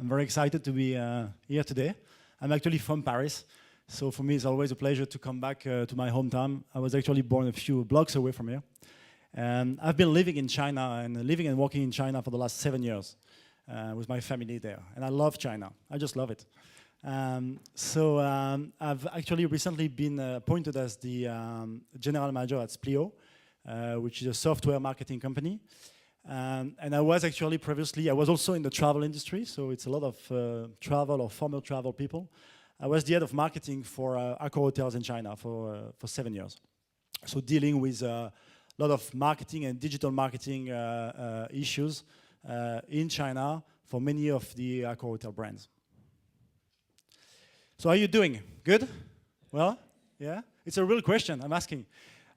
I'm very excited to be here today. I'm actually from Paris, so for me it's always a pleasure to come back to my hometown. I was actually born a few blocks away from here. And I've been living in China and living and working in China for the last 7 years with my family there. And I love China. I just love it. I've actually recently been appointed as the general manager at SPLIO, which is a software marketing company. And I was actually previously, I was also in the travel industry, so it's a lot of travel or former travel people. I was the head of marketing for Accor hotels in China for 7 years. So dealing with a lot of marketing and digital marketing issues in China for many of the Accor hotel brands. So how are you doing? Good? Well, yeah? It's a real question I'm asking.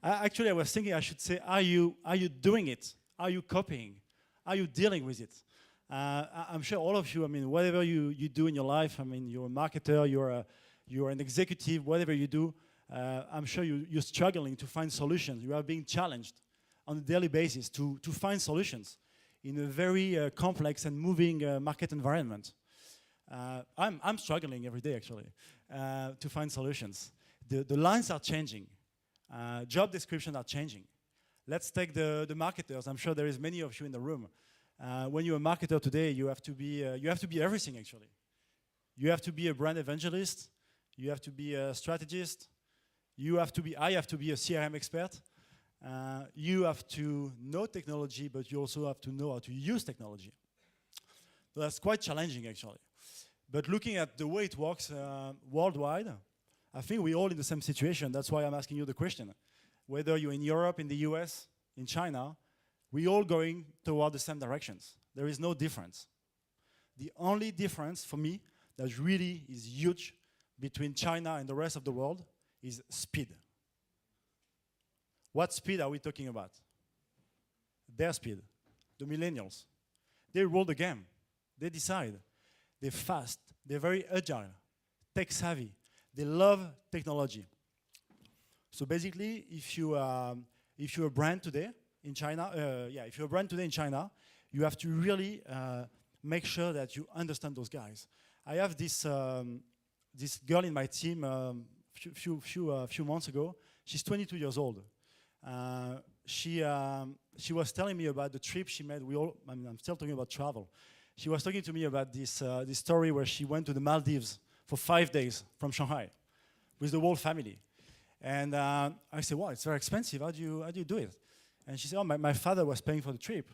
Actually, I was thinking I should say, are you doing it? Are you copying? Are you dealing with it? I'm sure all of you, I mean, whatever you do in your life, I mean, you're a marketer, you're an executive, whatever you do, I'm sure you're struggling to find solutions. You are being challenged on a daily basis to find solutions in a very complex and moving market environment. I'm struggling every day, actually, to find solutions. The lines are changing. Job descriptions are changing. Let's take the marketers. I'm sure there is many of you in the room. When you're a marketer today, you have to be everything, actually. You have to be a brand evangelist. You have to be a strategist. I have to be a CRM expert. You have to know technology, but you also have to know how to use technology. So that's quite challenging, actually. But looking at the way it works worldwide, I think we're all in the same situation. That's why I'm asking you the question. Whether you're in Europe, in the US, in China, we're all going toward the same directions. There is no difference. The only difference for me that really is huge between China and the rest of the world is speed. What speed are we talking about? Their speed, the millennials. They rule the game. They decide. They're fast. They're very agile, tech savvy. They love technology. So basically, if you're a brand today in China, if you're a brand today in China, you have to really make sure that you understand those guys. I have this this girl in my team few months ago. She's 22 years old. She was telling me about the trip she made. I'm still talking about travel. She was talking to me about this story where she went to the Maldives for 5 days from Shanghai with the whole family. And I said, well, it's very expensive. How do you do it? And she said, oh, my father was paying for the trip.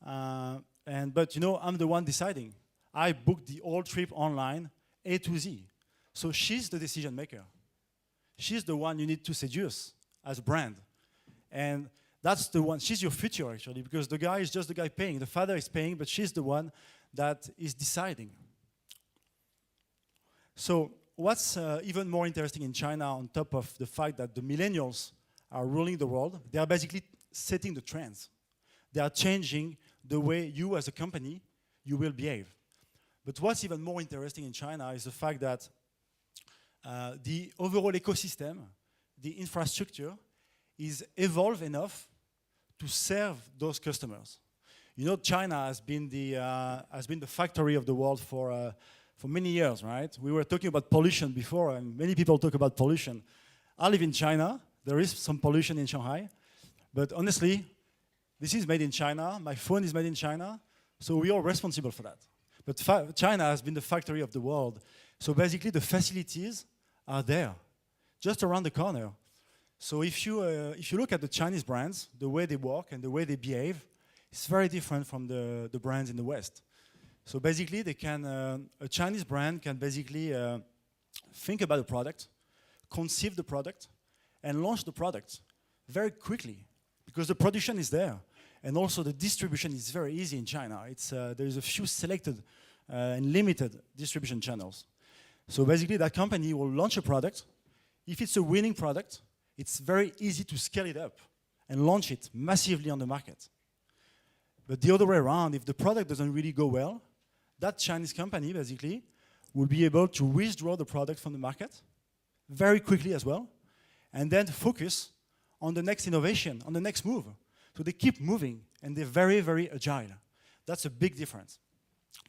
But you know, I'm the one deciding. I booked the whole trip online, A to Z. So she's the decision maker. She's the one you need to seduce as a brand. And that's the one, she's your future actually, because the guy is just the guy paying. The father is paying, but she's the one that is deciding. So what's even more interesting in China, on top of the fact that the millennials are ruling the world, they are basically setting the trends. They are changing the way you as a company, you will behave. But what's even more interesting in China is the fact that the overall ecosystem, the infrastructure, is evolved enough to serve those customers. You know, China has been the factory of the world for many years, right? We were talking about pollution before, and many people talk about pollution. I live in China. There is some pollution in Shanghai. But honestly, this is made in China. My phone is made in China. So we are responsible for that. But China has been the factory of the world. So basically, the facilities are there, just around the corner. So if you look at the Chinese brands, the way they work and the way they behave, it's very different from the brands in the West. So basically, a Chinese brand can basically think about a product, conceive the product, and launch the product very quickly because the production is there. And also the distribution is very easy in China. There is a few selected and limited distribution channels. So basically, that company will launch a product. If it's a winning product, it's very easy to scale it up and launch it massively on the market. But the other way around, if the product doesn't really go well, that Chinese company basically will be able to withdraw the product from the market very quickly as well, and then focus on the next innovation, on the next move. So they keep moving, and they're very, very agile. That's a big difference.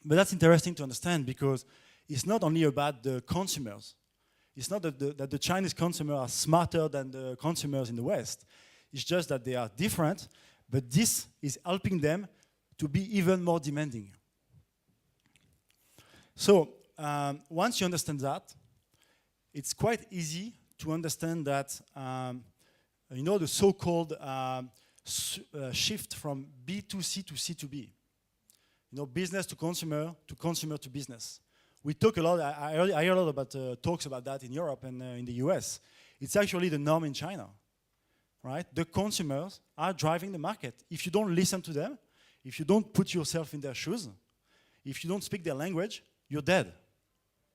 But that's interesting to understand because it's not only about the consumers. It's not that the Chinese consumers are smarter than the consumers in the West. It's just that they are different, but this is helping them to be even more demanding. So once you understand that, it's quite easy to understand that you know the so-called shift from B2C to C2B. You know, business to consumer to business. We talk a lot, I hear a lot about talks about that in Europe and in the US. It's actually the norm in China, right? The consumers are driving the market. If you don't listen to them, if you don't put yourself in their shoes, if you don't speak their language, you're dead.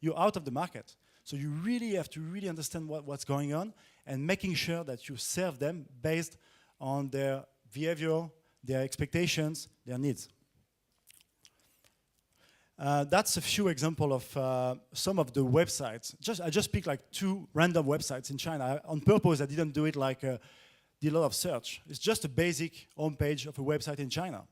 You're out of the market. So you really have to really understand what's going on and making sure that you serve them based on their behavior, their expectations, their needs. That's a few examples of some of the websites. I just picked like 2 random websites in China. On purpose, I didn't do it like did a lot of search. It's just a basic homepage of a website in China,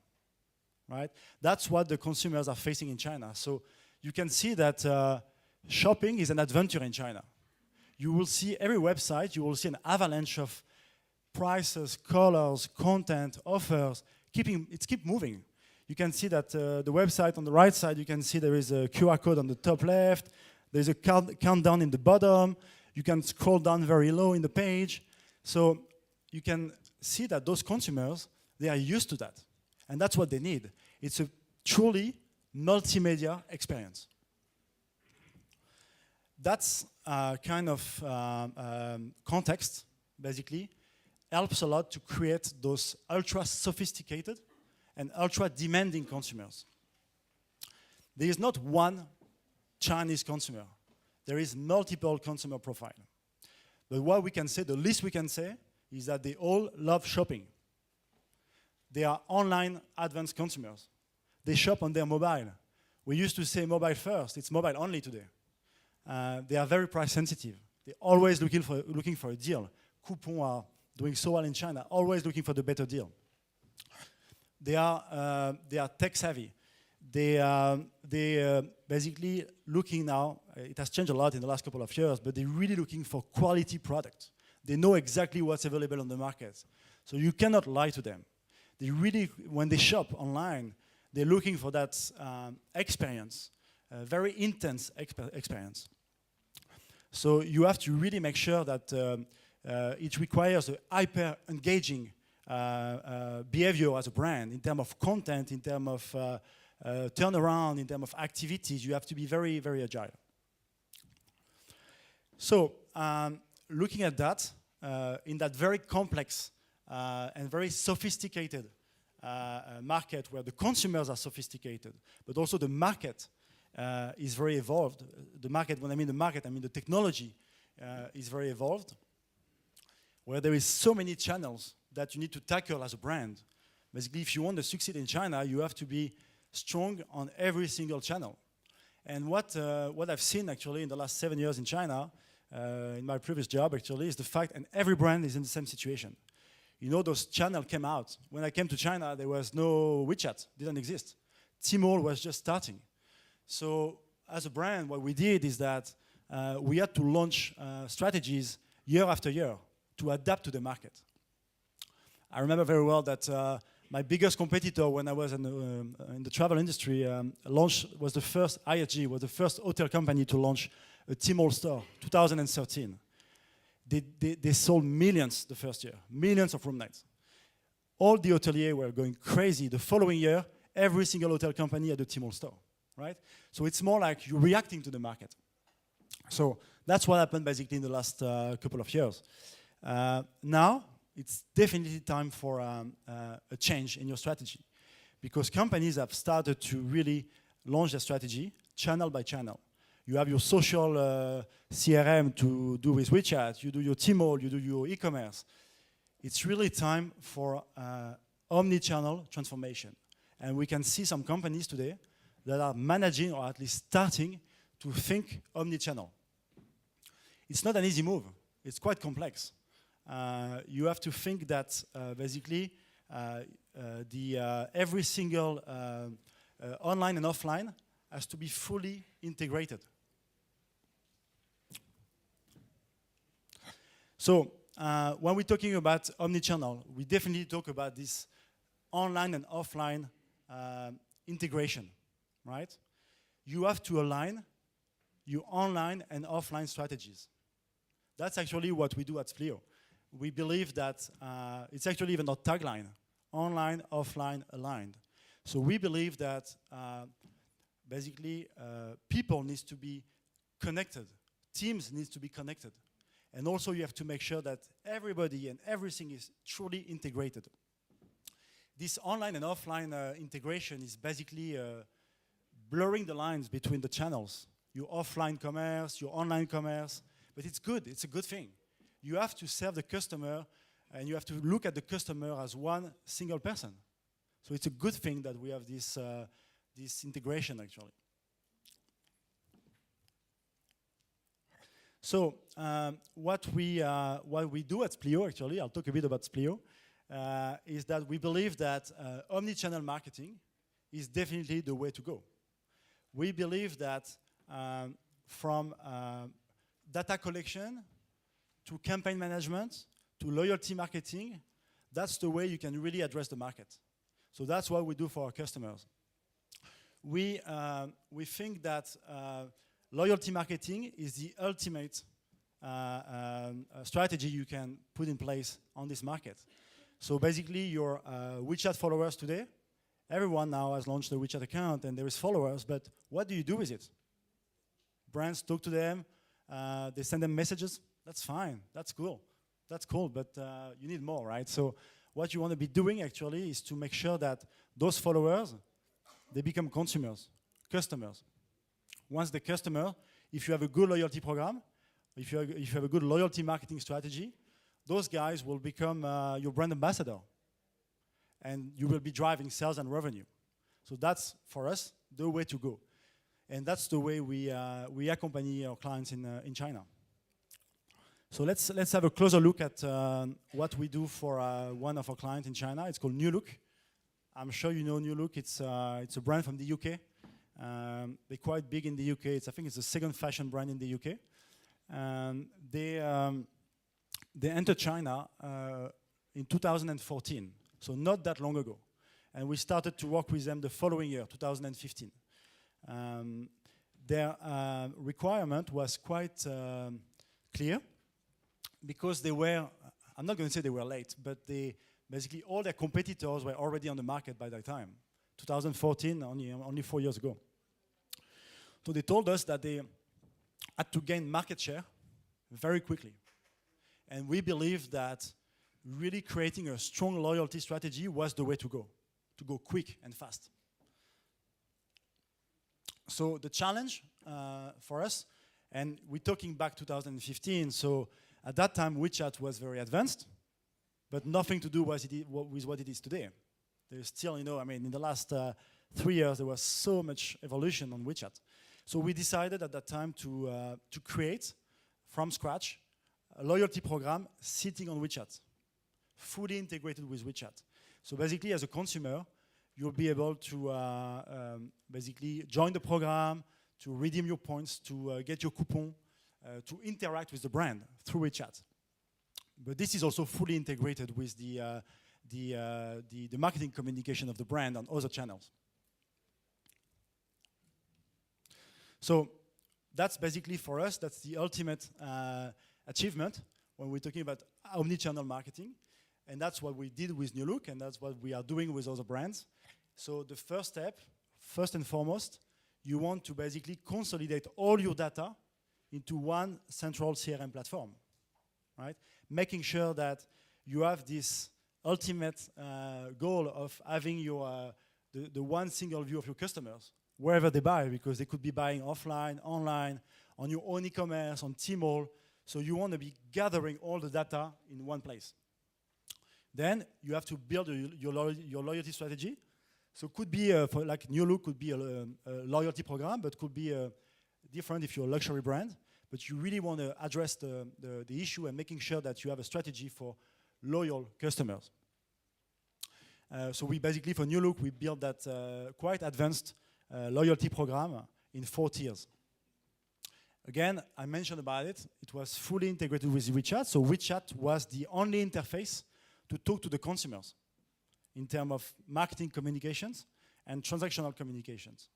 right? That's what the consumers are facing in China. So you can see that shopping is an adventure in China. You will see every website, you will see an avalanche of prices, colors, content, offers. It's keep moving. You can see that the website on the right side, you can see there is a QR code on the top left. There's a countdown in the bottom. You can scroll down very low in the page. So you can see that those consumers, they are used to that. And that's what they need. It's a truly multimedia experience. That's kind of context, basically, helps a lot to create those ultra sophisticated and ultra-demanding consumers. There is not one Chinese consumer. There is multiple consumer profile. But what we can say, the least we can say, is that they all love shopping. They are online advanced consumers. They shop on their mobile. We used to say mobile first. It's mobile only today. They are very price sensitive. They're always looking for a deal. Coupons are doing so well in China, always looking for the better deal. They are tech savvy. They basically looking now, it has changed a lot in the last couple of years, but they're really looking for quality product. They know exactly what's available on the market. So you cannot lie to them. They really, when they shop online, they're looking for that experience, very intense experience. So you have to really make sure that it requires a hyper-engaging behavior as a brand in terms of content, in terms of turnaround, in terms of activities. You have to be very, very agile. So looking at that, in that very complex and very sophisticated market where the consumers are sophisticated, but also the market is very evolved. The market, when I mean the market, I mean the technology is very evolved, where there is so many channels that you need to tackle as a brand. Basically, if you want to succeed in China, you have to be strong on every single channel. And what I've seen actually in the last 7 years in China, in my previous job actually, is the fact, and every brand is in the same situation. You know, those channels came out. When I came to China, there was no WeChat, didn't exist. Tmall was just starting. So as a brand, what we did is that we had to launch strategies year after year to adapt to the market. I remember very well that my biggest competitor when I was in the travel industry was the first, IHG was the first hotel company to launch a Tmall store, 2013. They sold millions the first year, millions of room nights. All the hoteliers were going crazy. The following year, every single hotel company had a Tmall store, right? So it's more like you're reacting to the market. So that's what happened basically in the last couple of years. Now, it's definitely time for a change in your strategy, because companies have started to really launch their strategy channel by channel. You have your social CRM to do with WeChat, you do your Tmall, you do your e-commerce. It's really time for omni-channel transformation. And we can see some companies today that are managing, or at least starting, to think omni-channel. It's not an easy move. It's quite complex. You have to think that basically every single online and offline has to be fully integrated. So when we're talking about omnichannel, we definitely talk about this online and offline integration, right? You have to align your online and offline strategies. That's actually what we do at SPLIO. We believe that it's actually even our tagline, online, offline, aligned. So we believe that basically people need to be connected, teams need to be connected. And also you have to make sure that everybody and everything is truly integrated. This online and offline integration is basically blurring the lines between the channels, your offline commerce, your online commerce, but it's good, it's a good thing. You have to serve the customer and you have to look at the customer as one single person. So it's a good thing that we have this, this integration actually. So what we do at SPLIO actually, I'll talk a bit about SPLIO, is that we believe that omnichannel marketing is definitely the way to go. We believe that from data collection to campaign management to loyalty marketing, that's the way you can really address the market. So that's what we do for our customers. We think that loyalty marketing is the ultimate strategy you can put in place on this market. So basically your WeChat followers today, everyone now has launched a WeChat account and there is followers, but what do you do with it? Brands talk to them, they send them messages, that's fine, that's cool, but you need more, right? So what you want to be doing actually is to make sure that those followers, they become consumers, customers. Once the customer, if you have a good loyalty program, if you have a good loyalty marketing strategy, those guys will become your brand ambassador. And you will be driving sales and revenue. So that's, for us, the way to go. And that's the way we accompany our clients in China. So let's have a closer look at what we do for one of our clients in China. It's called New Look. I'm sure you know New Look. It's a brand from the UK. They're quite big in the UK. I think it's the second fashion brand in the UK. They entered China in 2014, so not that long ago. And we started to work with them the following year, 2015. Their requirement was quite clear because they were, I'm not going to say they were late, but basically all their competitors were already on the market by that time. 2014, only 4 years ago. So they told us that they had to gain market share very quickly. And we believe that really creating a strong loyalty strategy was the way to go quick and fast. So the challenge for us, and we're talking back 2015, so at that time WeChat was very advanced, but nothing to do with what it is today. There's still, you know, I mean, in the last 3 years, there was so much evolution on WeChat. So we decided at that time to create, from scratch, a loyalty program sitting on WeChat, fully integrated with WeChat. So basically, as a consumer, you'll be able to basically join the program, to redeem your points, to get your coupon, to interact with the brand through WeChat. But this is also fully integrated with the marketing communication of the brand on other channels. So that's basically for us, that's the ultimate achievement when we're talking about omnichannel marketing. And that's what we did with New Look, and that's what we are doing with other brands. So the first step, first and foremost, you want to basically consolidate all your data into one central CRM platform, right? Making sure that you have this ultimate goal of having your the one single view of your customers wherever they buy, because they could be buying offline, online, on your own e-commerce, on Tmall. So you want to be gathering all the data in one place. Then you have to build your loyalty strategy. So could be, for like New Look, could be a loyalty program, but could be different if you're a luxury brand. But you really want to address the issue and making sure that you have a strategy for loyal customers. So we basically, for New Look, we built that quite advanced loyalty program in 4 tiers. Again, I mentioned about it. It was fully integrated with WeChat. So WeChat was the only interface to talk to the consumers in terms of marketing communications and transactional communications.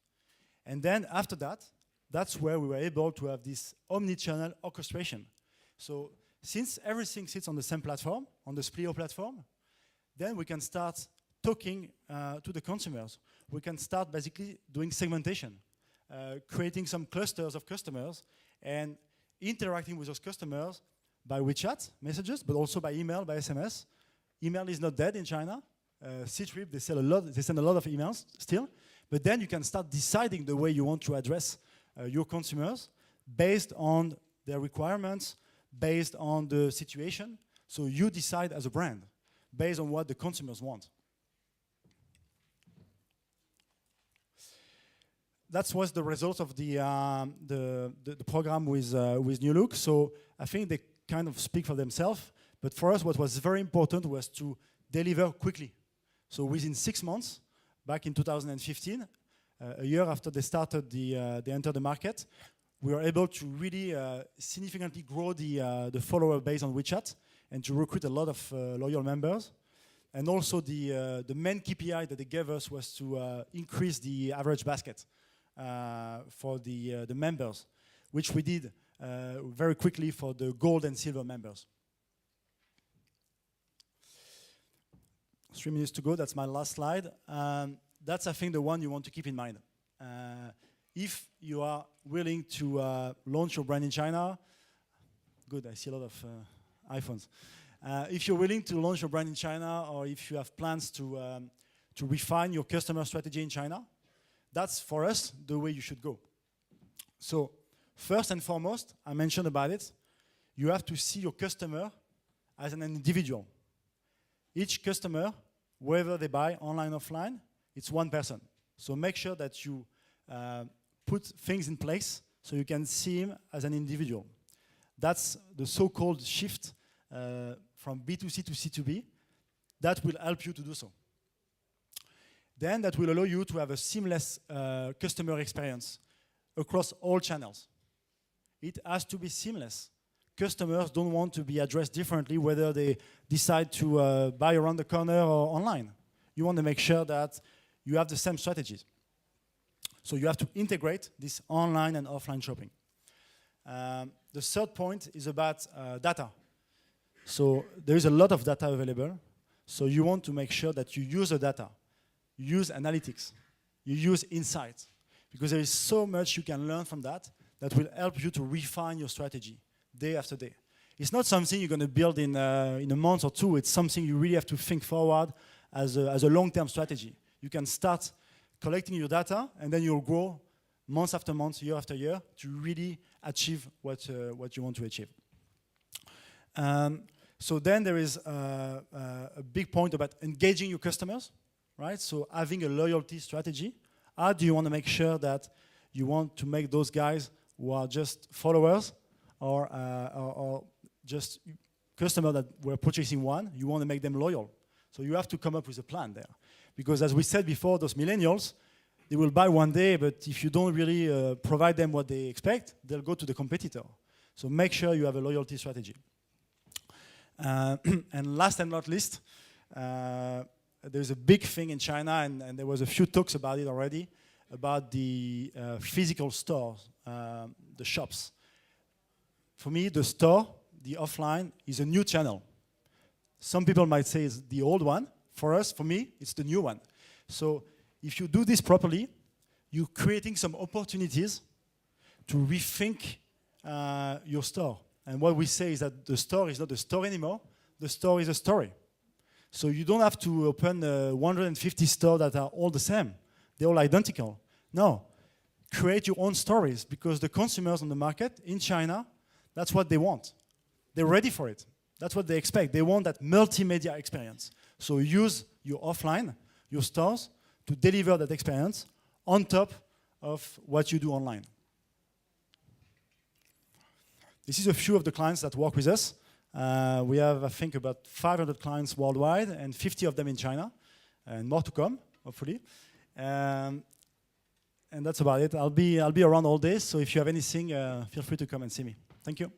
And then after that, that's where we were able to have this omni-channel orchestration. So since everything sits on the same platform, on the SPLIO platform, then we can start talking to the consumers. We can start basically doing segmentation, creating some clusters of customers and interacting with those customers by WeChat messages, but also by email, by SMS. Email is not dead in China. Ctrip, they send a lot of emails still, but then you can start deciding the way you want to address your consumers based on their requirements, based on the situation. So you decide as a brand based on what the consumers want. That was the result of the program with New Look. So I think they kind of speak for themselves. But for us, what was very important was to deliver quickly. So within 6 months, back in 2015, a year after they started, they entered the market, we were able to really significantly grow the follower base on WeChat and to recruit a lot of loyal members. And also the main KPI that they gave us was to increase the average basket for the members, which we did very quickly for the gold and silver members. 3 minutes to go, that's my last slide. That's, I think, the one you want to keep in mind. If you are willing to launch your brand in China, good, I see a lot of iPhones. If you're willing to launch your brand in China, or if you have plans to refine your customer strategy in China, that's, for us, the way you should go. So, first and foremost, I mentioned about it, you have to see your customer as an individual. Each customer, whether they buy online or offline, it's one person. So make sure that you put things in place so you can see him as an individual. That's the so-called shift from B2C to C2B. That will help you to do so. Then that will allow you to have a seamless customer experience across all channels. It has to be seamless. Customers don't want to be addressed differently whether they decide to buy around the corner or online. You want to make sure that you have the same strategies. So you have to integrate this online and offline shopping. The third point is about data. So there is a lot of data available. So you want to make sure that you use the data. You use analytics. You use insights. Because there is so much you can learn from that that will help you to refine your strategy day after day. It's not something you're going to build in a month or two. It's something you really have to think forward as a long-term strategy. You can start collecting your data, and then you'll grow month after month, year after year, to really achieve what you want to achieve. So then there is a big point about engaging your customers, right? So having a loyalty strategy. How do you want to make sure that you want to make those guys who are just followers or just customers that were purchasing one, you want to make them loyal. So you have to come up with a plan there. Because as we said before, those millennials, they will buy one day, but if you don't really provide them what they expect, they'll go to the competitor. So make sure you have a loyalty strategy. And last and not least, there's a big thing in China, and there was a few talks about it already, about the physical stores, the shops. For me, the store, the offline, is a new channel. Some people might say it's the old one. For us, for me, it's the new one. So if you do this properly, you're creating some opportunities to rethink your store. And what we say is that the store is not a store anymore. The store is a story. So you don't have to open 150 stores that are all the same. They're all identical. No. Create your own stories, because the consumers on the market in China, that's what they want. They're ready for it. That's what they expect. They want that multimedia experience. So use your offline, your stores, to deliver that experience on top of what you do online. This is a few of the clients that work with us. We have, I think, about 500 clients worldwide and 50 of them in China. and more to come, hopefully. And that's about it. I'll be around all day, so if you have anything, feel free to come and see me. Thank you.